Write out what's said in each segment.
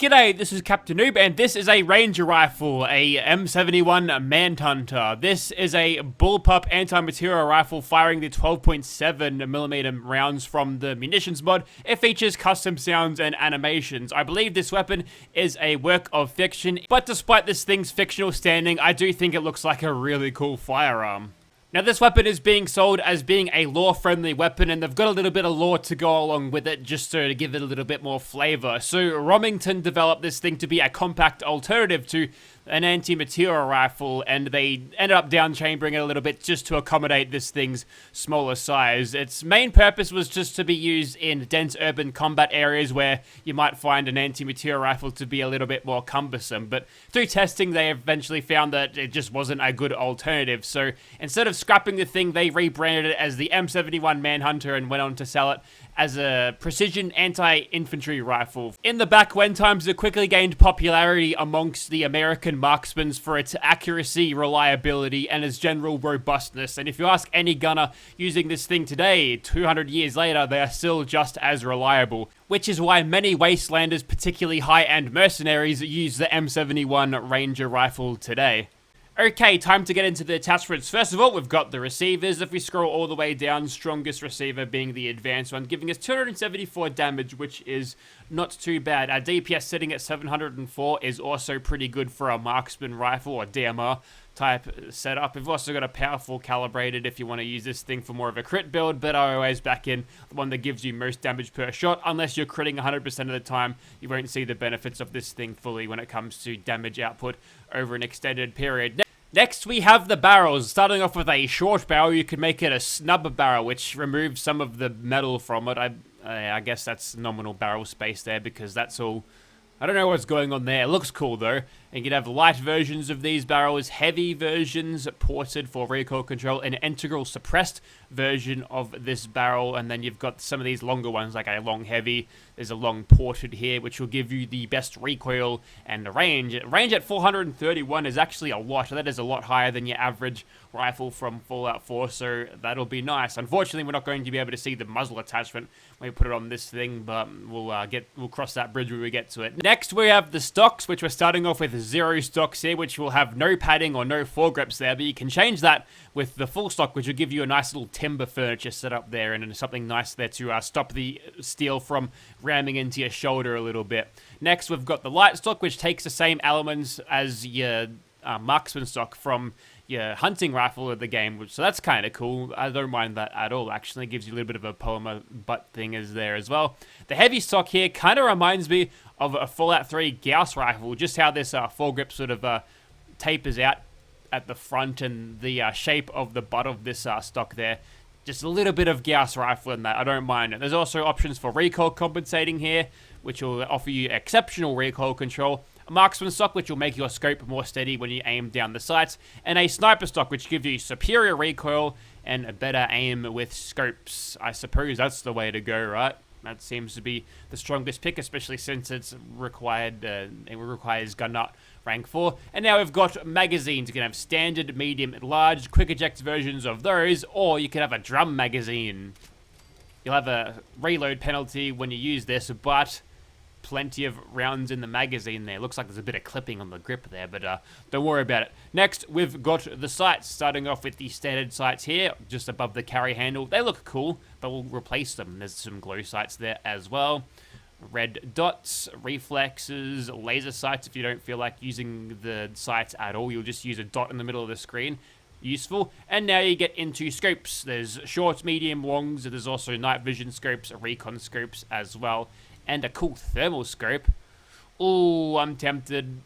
G'day, this is Captainoob, and this is a Ranger rifle, a M71 Manhunter. This is a bullpup anti-material rifle firing the 12.7mm rounds from the munitions mod. It features custom sounds and animations. I believe this weapon is a work of fiction, but despite this thing's fictional standing, I do think it looks like a really cool firearm. Now, this weapon is being sold as being a lore-friendly weapon, and they've got a little bit of lore to go along with it, just to give it a little bit more flavor. So, Romington developed this thing to be a compact alternative to an anti-material rifle, and they ended up downchambering it a little bit just to accommodate this thing's smaller size. Its main purpose was just to be used in dense urban combat areas where you might find an anti-material rifle to be a little bit more cumbersome, but through testing they eventually found that it just wasn't a good alternative. So instead of scrapping the thing, they rebranded it as the M71 Manhunter and went on to sell it as a precision anti-infantry rifle. In the back when times, it quickly gained popularity amongst the American marksmen for its accuracy, reliability, and its general robustness. And if you ask any gunner using this thing today, 200 years later, they are still just as reliable. Which is why many wastelanders, particularly high-end mercenaries, use the M71 Ranger rifle today. Okay, time to get into the attachments. First of all, we've got the receivers. If we scroll all the way down, strongest receiver being the advanced one, giving us 274 damage, which is not too bad. Our DPS sitting at 704 is also pretty good for a marksman rifle or DMR type setup. We've also got a powerful calibrated if you want to use this thing for more of a crit build, but I always back in the one that gives you most damage per shot. Unless you're critting 100% of the time, you won't see the benefits of this thing fully when it comes to damage output over an extended period. Next, we have the barrels. Starting off with a short barrel, you could make it a snub barrel, which removes some of the metal from it. I guess that's nominal barrel space there, because that's all. I don't know what's going on there. It looks cool though. And you can have light versions of these barrels, heavy versions ported for recoil control, an integral suppressed version of this barrel, and then you've got some of these longer ones like a long heavy. There's a long ported here, which will give you the best recoil and the range. Range at 431 is actually a lot. That is a lot higher than your average rifle from Fallout 4, so that'll be nice. Unfortunately, we're not going to be able to see the muzzle attachment when we put it on this thing, but we'll cross that bridge when we get to it. Next, we have the stocks, which we're starting off with 0 stocks here, which will have no padding or no foregrips there, but you can change that with the full stock, which will give you a nice little timber furniture set up there, and something nice there to stop the steel from ramming into your shoulder a little bit. Next, we've got the light stock, which takes the same elements as your marksman stock from your hunting rifle of the game, so that's kind of cool. I don't mind that at all, actually. It gives you a little bit of a polymer butt thing is there as well. The heavy stock here kind of reminds me of a Fallout 3 Gauss rifle, just how this foregrip sort of tapers out at the front, and the shape of the butt of this stock there. Just a little bit of Gauss rifle in that. I don't mind it. There's also options for recoil compensating here, which will offer you exceptional recoil control. A marksman stock, which will make your scope more steady when you aim down the sights. And a sniper stock, which gives you superior recoil and a better aim with scopes. I suppose that's the way to go, right? That seems to be the strongest pick, especially since it's required. It requires gun nut rank 4. And now we've got magazines. You can have standard, medium, and large, quick eject versions of those, or you can have a drum magazine. You'll have a reload penalty when you use this, but plenty of rounds in the magazine there. Looks like there's a bit of clipping on the grip there, but don't worry about it. Next, we've got the sights. Starting off with the standard sights here, just above the carry handle. They look cool, but we'll replace them. There's some glow sights there as well. Red dots, reflexes, laser sights. If you don't feel like using the sights at all, you'll just use a dot in the middle of the screen. Useful. And now you get into scopes. There's short, medium, longs. There's also night vision scopes, recon scopes as well, and a cool thermal scope. Ooh, I'm tempted.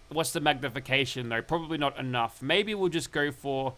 What's the magnification though? Probably not enough. Maybe we'll just go for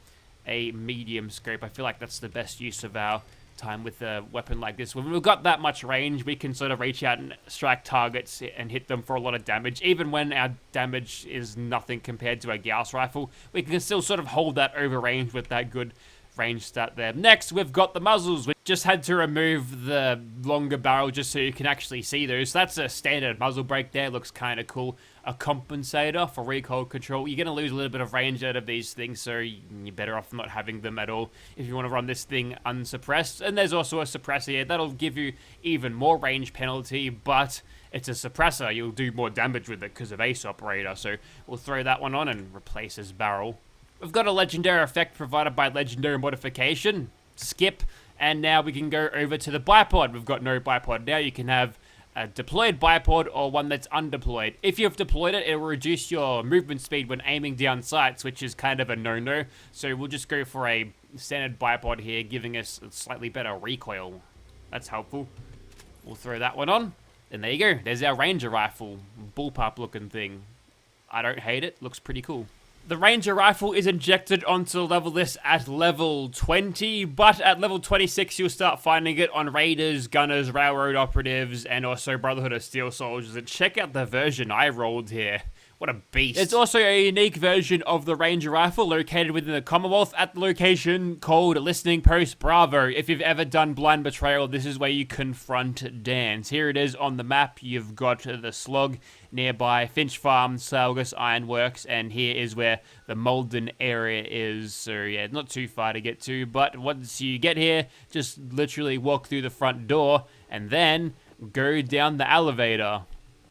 a medium scope. I feel like that's the best use of our time with a weapon like this. When we've got that much range, we can sort of reach out and strike targets and hit them for a lot of damage. Even when our damage is nothing compared to a Gauss rifle, we can still sort of hold that over range with that good range stat there. Next, we've got the muzzles. We just had to remove the longer barrel just so you can actually see those. That's a standard muzzle brake there. Looks kind of cool. A compensator for recoil control. You're going to lose a little bit of range out of these things, so you're better off not having them at all if you want to run this thing unsuppressed. And there's also a suppressor here. That'll give you even more range penalty, but it's a suppressor, you'll do more damage with it because of Ace Operator. So we'll throw that one on and replace his barrel. We've got a legendary effect provided by legendary modification, skip, and now we can go over to the bipod. We've got no bipod now. You can have a deployed bipod or one that's undeployed. If you've deployed it, it will reduce your movement speed when aiming down sights, which is kind of a no-no. So we'll just go for a standard bipod here, giving us a slightly better recoil. That's helpful. We'll throw that one on. And there you go. There's our Ranger rifle. Bullpup looking thing. I don't hate it. Looks pretty cool. The Ranger rifle is injected onto level this at level 20, but at level 26 you'll start finding it on Raiders, Gunners, Railroad Operatives, and also Brotherhood of Steel Soldiers. And check out the version I rolled here. What a beast. It's also a unique version of the Ranger rifle located within the Commonwealth at the location called Listening Post Bravo. If you've ever done Blind Betrayal, this is where you confront Dans. Here it is on the map. You've got the slog nearby, Finch Farm, Salgus Ironworks, and here is where the Malden area is. So yeah, not too far to get to, but once you get here, just literally walk through the front door and then go down the elevator.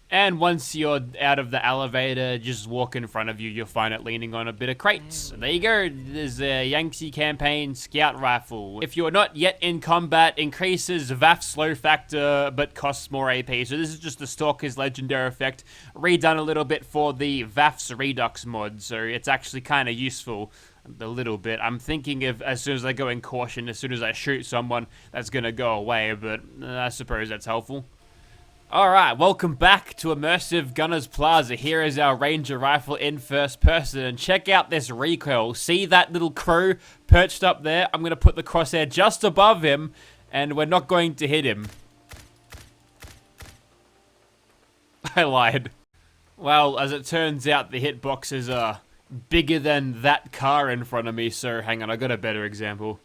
And once you're out of the elevator, just walk in front of you, you'll find it leaning on a bit of crates. And there you go, there's a Yangtze Campaign Scout Rifle. If you're not yet in combat, increases VAF slow factor, but costs more AP. So this is just the Stalker's legendary effect, redone a little bit for the VAF's Redux mod, so it's actually kind of useful. A little bit. I'm thinking of as soon as I go in caution, as soon as I shoot someone, that's going to go away, but I suppose that's helpful. Alright, welcome back to Immersive Gunners Plaza. Here is our Ranger rifle in first person, and check out this recoil. See that little crow perched up there? I'm going to put the crosshair just above him, and we're not going to hit him. I lied. Well, as it turns out, the hitboxes are bigger than that car in front of me, so hang on, I got a better example.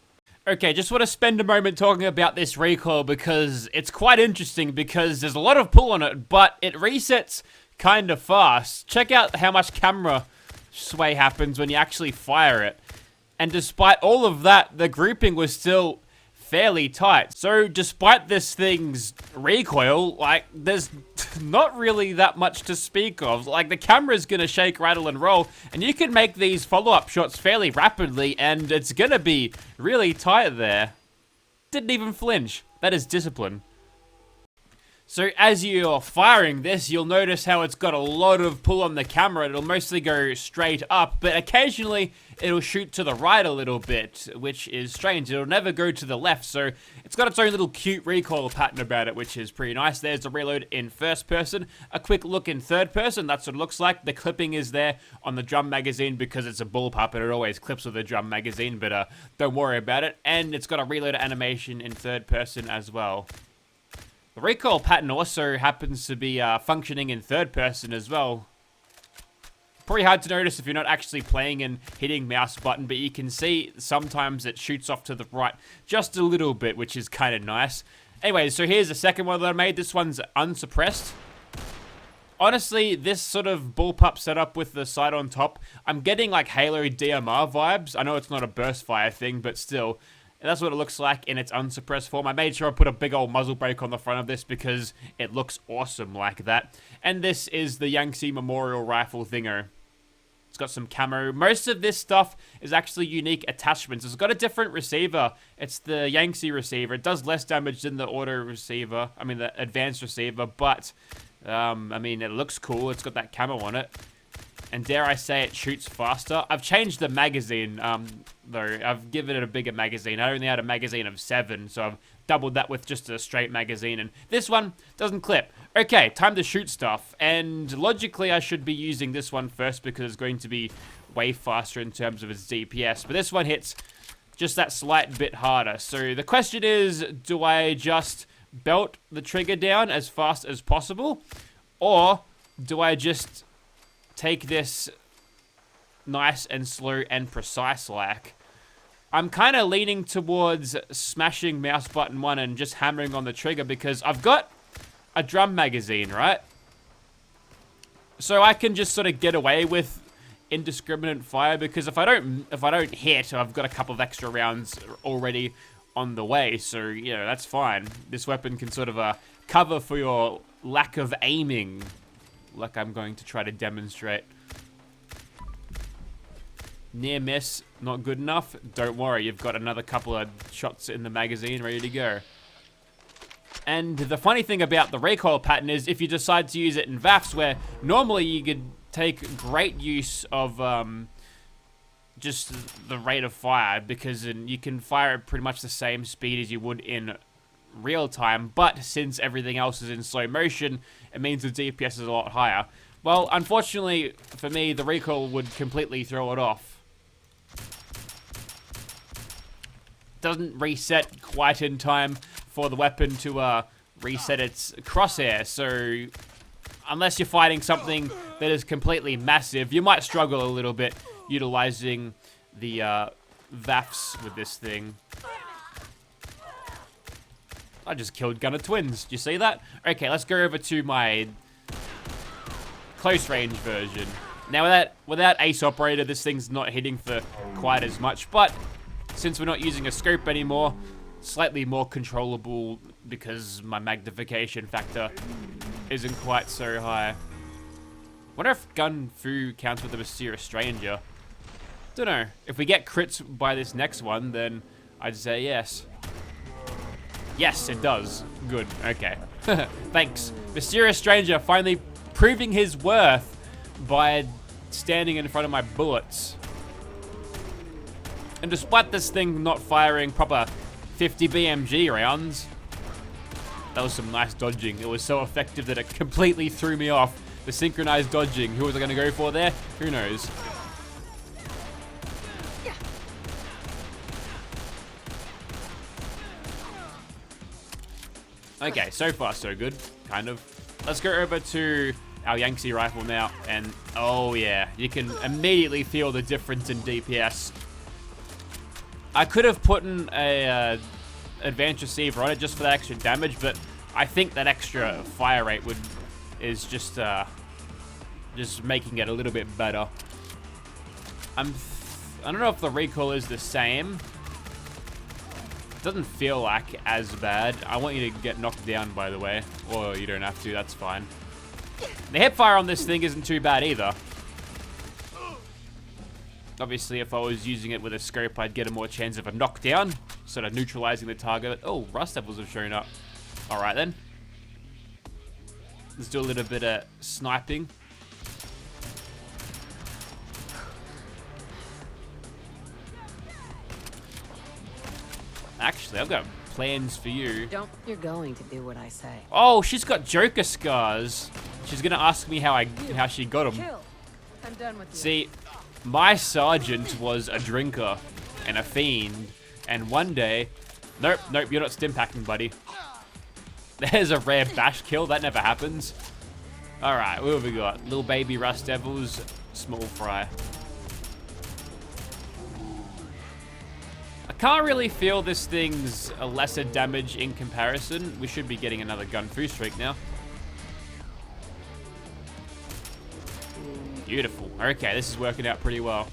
Okay, just want to spend a moment talking about this recoil because it's quite interesting because there's a lot of pull on it, but it resets kind of fast. Check out how much camera sway happens when you actually fire it. And despite all of that, the grouping was still fairly tight. So despite this thing's recoil, like, there's not really that much to speak of. Like, the camera's gonna shake, rattle, and roll, and you can make these follow-up shots fairly rapidly, and it's gonna be really tight there. Didn't even flinch. That is discipline. So as you're firing this, you'll notice how it's got a lot of pull on the camera. It'll mostly go straight up, but occasionally it'll shoot to the right a little bit, which is strange. It'll never go to the left, so it's got its own little cute recoil pattern about it, which is pretty nice. There's the reload in first person. A quick look in third person, that's what it looks like. The clipping is there on the drum magazine because it's a bullpup and it always clips with a drum magazine, but don't worry about it. And it's got a reload animation in third person as well. The recoil pattern also happens to be functioning in third person as well. Probably hard to notice if you're not actually playing and hitting mouse button, but you can see sometimes it shoots off to the right just a little bit, which is kind of nice. Anyway, so here's the second one that I made. This one's unsuppressed. Honestly, this sort of bullpup setup with the sight on top, I'm getting like Halo DMR vibes. I know it's not a burst fire thing, but still. And that's what it looks like in its unsuppressed form. I made sure I put a big old muzzle brake on the front of this because it looks awesome like that. And this is the Yangtze Memorial Rifle thingo. It's got some camo. Most of this stuff is actually unique attachments. It's got a different receiver. It's the Yangtze receiver. It does less damage than the auto receiver. I mean, the advanced receiver. But, I mean, it looks cool. It's got that camo on it. And dare I say it shoots faster. I've changed the magazine, though. I've given it a bigger magazine. I only had a magazine of 7, so I've doubled that with just a straight magazine. And this one doesn't clip. Okay, time to shoot stuff. And logically, I should be using this one first because it's going to be way faster in terms of its DPS. But this one hits just that slight bit harder. So the question is, do I just belt the trigger down as fast as possible? Or do I just take this nice and slow and precise like? I'm kind of leaning towards smashing mouse button 1 and just hammering on the trigger because I've got a drum magazine, right? So I can just sort of get away with indiscriminate fire because if I don't hit, I've got a couple of extra rounds already on the way, so you know that's fine. This weapon can sort of cover for your lack of aiming, like I'm going to try to demonstrate. Near miss, not good enough. Don't worry, you've got another couple of shots in the magazine ready to go. And the funny thing about the recoil pattern is if you decide to use it in VAFs, where normally you could take great use of just the rate of fire, because you can fire at pretty much the same speed as you would in real time, but since everything else is in slow motion, it means the DPS is a lot higher. Well, unfortunately for me, the recoil would completely throw it off. Doesn't reset quite in time for the weapon to reset its crosshair, so unless you're fighting something that is completely massive, you might struggle a little bit utilizing the VAFs with this thing. I just killed Gunner Twins. Do you see that? Okay, let's go over to my close range version. Now without Ace Operator, this thing's not hitting for quite as much, but since we're not using a scope anymore, slightly more controllable because my magnification factor isn't quite so high. Wonder if Gun Fu counts with the Mysterious Stranger. Don't know. If we get crits by this next one, then I'd say yes. Yes, it does. Good. Okay. Thanks. Mysterious Stranger finally proving his worth by standing in front of my bullets. And despite this thing not firing proper 50 BMG rounds, that was some nice dodging. It was so effective that it completely threw me off. The synchronized dodging. Who was I going to go for there? Who knows? Okay, so far so good, kind of. Let's go over to our Yangtze rifle now, and oh yeah, you can immediately feel the difference in DPS. I could have put in a advanced receiver on it just for that extra damage, but I think that extra fire rate is just making it a little bit better. I don't know if the recoil is the same. Doesn't feel like as bad. I want you to get knocked down, by the way. Or you don't have to, that's fine. The hipfire on this thing isn't too bad either. Obviously, if I was using it with a scope, I'd get a more chance of a knockdown, sort of neutralizing the target. Oh, Rust Devils have shown up. Alright then. Let's do a little bit of sniping. Actually, I've got plans for you. You're going to do what I say. Oh, she's got Joker scars. She's gonna ask me how she got them. I'm done with you. See, my sergeant was a drinker and a fiend, and one day, nope, you're not stim packing, buddy. There's a rare bash kill. That never happens. All right, what have we got? Little baby Rust Devils, small fry. I can't really feel this thing's a lesser damage in comparison. We should be getting another Gun Fu streak now. Beautiful. Okay, this is working out pretty well.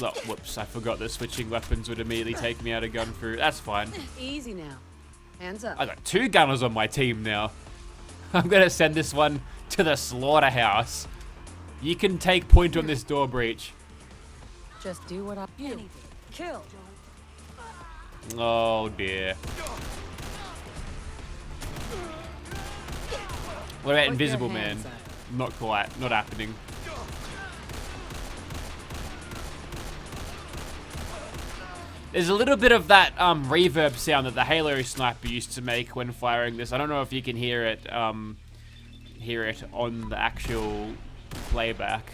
Oh, whoops, I forgot that switching weapons would immediately take me out of Gun Fu. That's fine. Easy now. Hands up. I got 2 gunners on my team now. I'm gonna send this one to the slaughterhouse. You can take point on this door breach. Just do what I do. Kill. Oh dear. What about Invisible Man? Not quite. Not happening. There's a little bit of that reverb sound that the Halo sniper used to make when firing this. I don't know if you can hear it on the actual playback.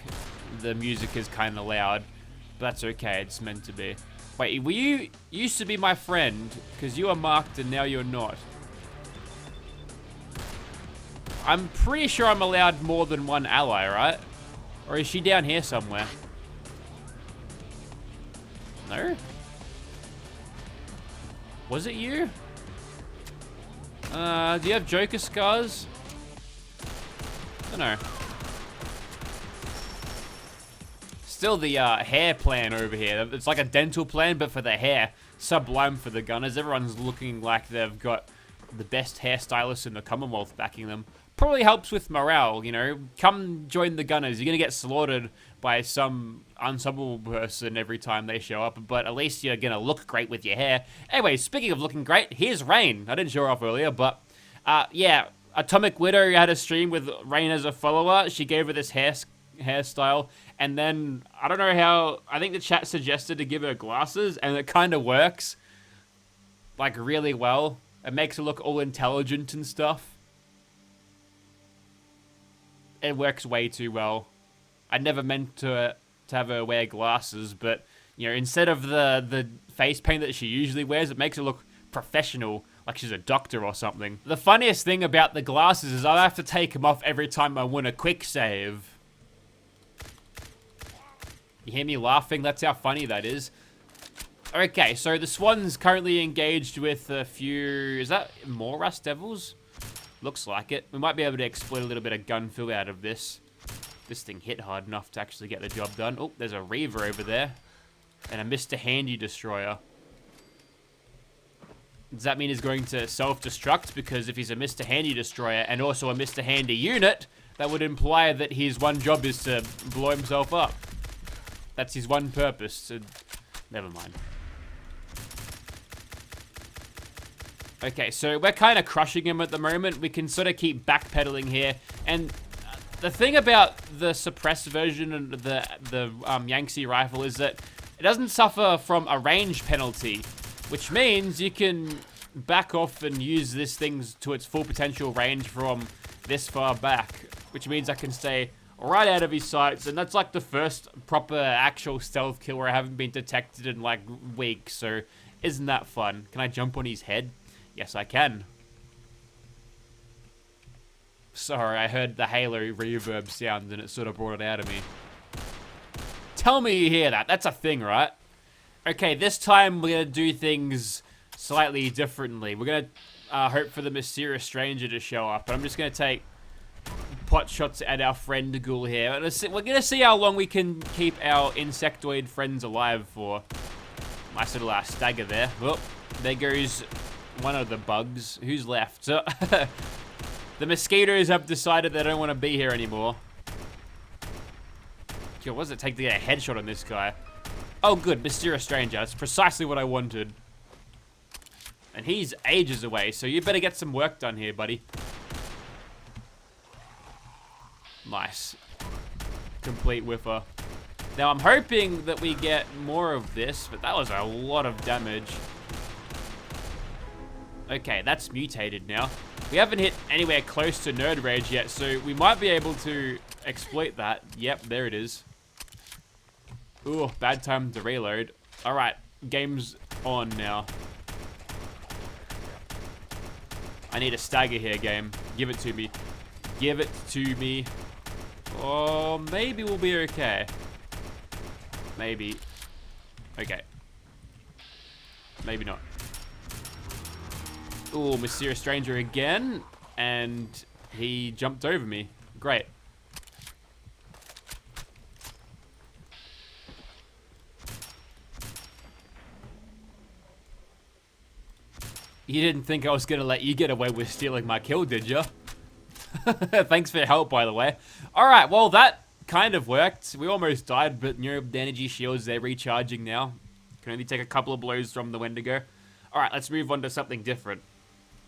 The music is kind of loud, but that's okay. It's meant to be. Wait, were you used to be my friend? Because you are marked and now you're not. I'm pretty sure I'm allowed more than one ally, right? Or is she down here somewhere? No? Was it you? Do you have Joker scars? I don't know. Still the hair plan over here. It's like a dental plan, but for the hair. sublime for the gunners. Everyone's looking like they've got the best hairstylists in the Commonwealth backing them. Probably helps with morale, you know. Come join the gunners. You're going to get slaughtered by some unstoppable person every time they show up, but at least you're going to look great with your hair. Anyway, speaking of looking great, here's Raine. I didn't show her off earlier, but yeah, Atomic Widow had a stream with Raine as a follower. She gave her this hairstyle, and then, I don't know how, I think the chat suggested to give her glasses, and it kind of works, like, really well. It makes her look all intelligent and stuff. It works way too well. I never meant to have her wear glasses, but, you know, instead of the face paint that she usually wears, it makes her look professional, like she's a doctor or something. The funniest thing about the glasses is I have to take them off every time I want a quick save. You hear me laughing? That's how funny that is. Okay, so the Swan's currently engaged with a few... Is that more Rust Devils? Looks like it. We might be able to exploit a little bit of gun fill out of this. This thing hit hard enough to actually get the job done. Oh, there's a Reaver over there. And a Mr. Handy Destroyer. Does that mean he's going to self-destruct? Because if he's a Mr. Handy Destroyer and also a Mr. Handy unit, that would imply that his one job is to blow himself up. That's his one purpose. So never mind. Okay, so we're kind of crushing him at the moment. We can sort of keep backpedaling here. And the thing about the suppressed version of the Yangtze rifle is that it doesn't suffer from a range penalty, which means you can back off and use this thing to its full potential range from this far back, which means I can stay right out of his sights, and that's like the first proper actual stealth kill where I haven't been detected in like weeks, so isn't that fun? Can I jump on his head? Yes, I can. Sorry, I heard the Halo reverb sound and it sort of brought it out of me. Tell me you hear that. That's a thing, right? Okay, this time we're going to do things slightly differently. We're going to hope for the mysterious stranger to show up. But I'm just going to take pot shots at our friend Ghoul here. We're going to see how long we can keep our insectoid friends alive for. Nice little stagger there. Oh, there goes one of the bugs. Who's left? So the mosquitoes have decided they don't want to be here anymore. Yo, what does it take to get a headshot on this guy? Oh, good. Mysterious stranger. That's precisely what I wanted. And he's ages away, so you better get some work done here, buddy. Nice. Complete whiffer. Now, I'm hoping that we get more of this, but that was a lot of damage. Okay, that's mutated now. We haven't hit anywhere close to Nerd Rage yet, so we might be able to exploit that. Yep, there it is. Ooh, bad time to reload. Alright, game's on now. I need a stagger here, game. Give it to me. Give it to me. Oh, maybe we'll be okay. Maybe. Okay. Maybe not. Ooh, Mysterious Stranger again. And he jumped over me. Great. You didn't think I was going to let you get away with stealing my kill, did you? Thanks for your help, by the way. Alright, well, that kind of worked. We almost died, but you know, the energy shields, they're recharging now. Can only take a couple of blows from the Wendigo. Alright, let's move on to something different.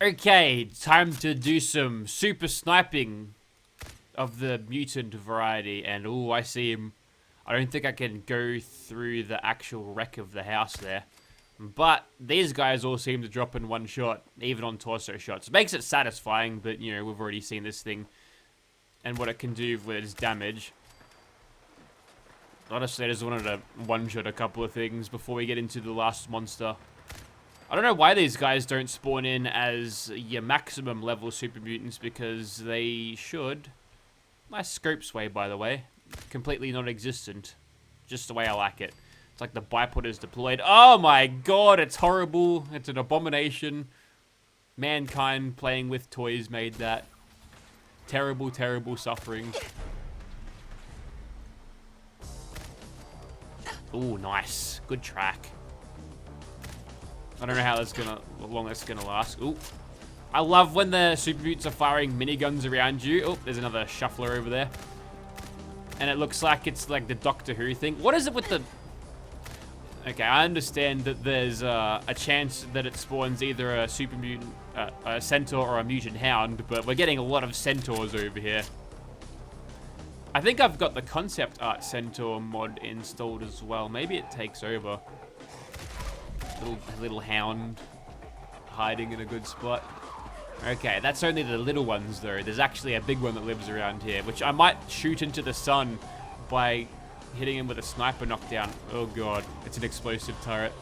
Okay, time to do some super sniping of the mutant variety. And, ooh, I see him. I don't think I can go through the actual wreck of the house there. But these guys all seem to drop in one shot, even on torso shots. It makes it satisfying, but, you know, we've already seen this thing and what it can do with its damage. Honestly, I just wanted to one-shot a couple of things before we get into the last monster. I don't know why these guys don't spawn in as your maximum level super mutants, because they should. Nice scope sway, by the way. Completely non-existent. Just the way I like it. It's like the bipod is deployed. Oh my god, it's horrible. It's an abomination. Mankind playing with toys made that. Terrible, terrible suffering. Ooh, nice. Good track. I don't know how long that's gonna last. Ooh. I love when the super mutants are firing miniguns around you. Oh, there's another shuffler over there. And it looks like it's like the Doctor Who thing. What is it with the... Okay, I understand that there's a chance that it spawns either a super mutant, a centaur or a mutant hound, but we're getting a lot of centaurs over here. I think I've got the concept art centaur mod installed as well. Maybe it takes over. Little hound hiding in a good spot. Okay, that's only the little ones though. There's actually a big one that lives around here, which I might shoot into the sun by hitting him with a sniper knockdown. Oh god, it's an explosive turret.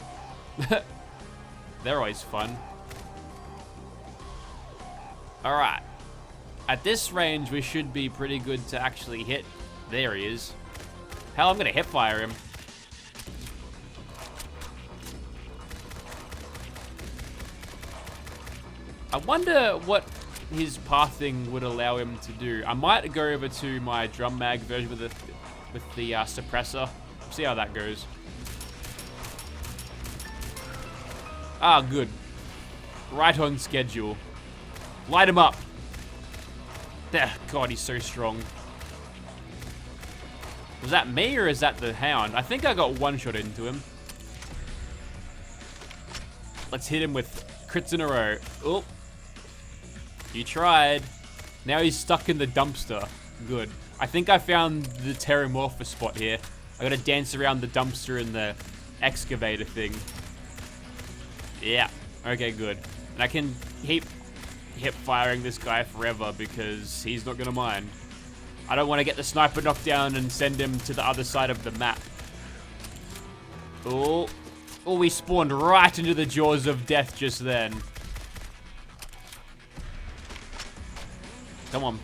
They're always fun. Alright. At this range, we should be pretty good to actually hit. There he is. Hell, I'm gonna hip fire him. I wonder what his pathing would allow him to do. I might go over to my drum mag version with the suppressor. See how that goes. Ah, good. Right on schedule. Light him up. There. God, he's so strong. Was that me or is that the hound? I think I got one shot into him. Let's hit him with crits in a row. Oh. You tried. Now he's stuck in the dumpster. Good. I think I found the Terramorpha spot here. I gotta dance around the dumpster and the excavator thing. Yeah. Okay, good. And I can keep hip firing this guy forever because he's not gonna mind. I don't want to get the sniper knockdown and send him to the other side of the map. Oh. Oh, we spawned right into the jaws of death just then. Come on.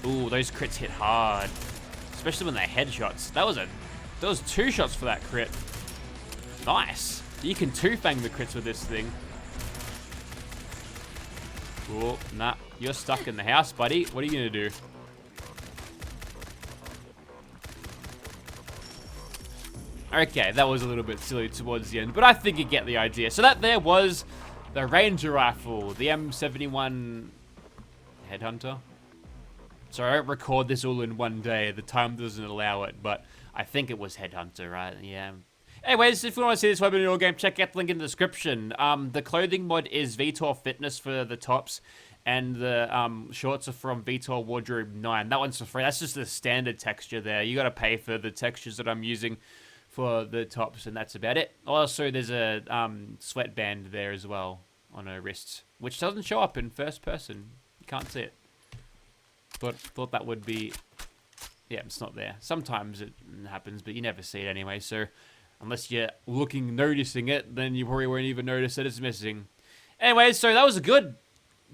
Ooh, those crits hit hard. Especially when they're headshots. That was 2 shots for that crit. Nice. You can two-fang the crits with this thing. Oh, nah. You're stuck in the house, buddy. What are you gonna do? Okay, that was a little bit silly towards the end, but I think you get the idea. So that there was the Ranger Rifle, the M71 Headhunter. So I don't record this all in one day. The time doesn't allow it, but I think it was Headhunter, right? Yeah. Anyways, if you want to see this weapon in your game, check out the link in the description. The clothing mod is VTOR Fitness for the tops, and the shorts are from VTOR Wardrobe 9. That one's for free. That's just the standard texture there. You got to pay for the textures that I'm using for the tops, and that's about it. Also, there's a sweatband there as well on her wrists, which doesn't show up in first person. You can't see it. But thought that would be... Yeah, it's not there. Sometimes it happens, but you never see it anyway, so... Unless you're noticing it, then you probably won't even notice that it's missing. Anyway, so that was good.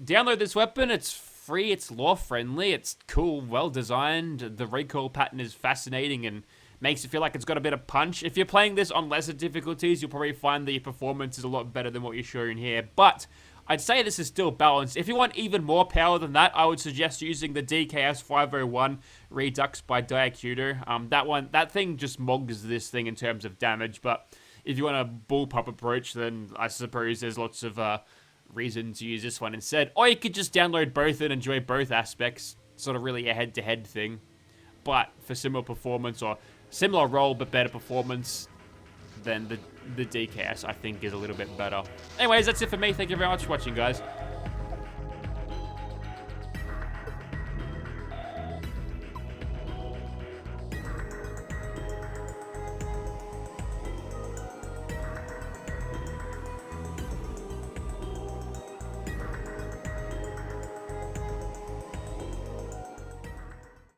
Download this weapon. It's free. It's lore-friendly. It's cool. Well-designed. The recoil pattern is fascinating and makes it feel like it's got a bit of punch. If you're playing this on lesser difficulties, you'll probably find the performance is a lot better than what you're showing here. But I'd say this is still balanced. If you want even more power than that, I would suggest using the DKS 501 Redux by Diacuto. That thing just mogs this thing in terms of damage, but if you want a bullpup approach, then I suppose there's lots of reason to use this one instead. Or you could just download both and enjoy both aspects. Sort of really a head-to-head thing. But for similar performance, or similar role but better performance, then the DKS, I think, is a little bit better. Anyways, that's it for me. Thank you very much for watching, guys.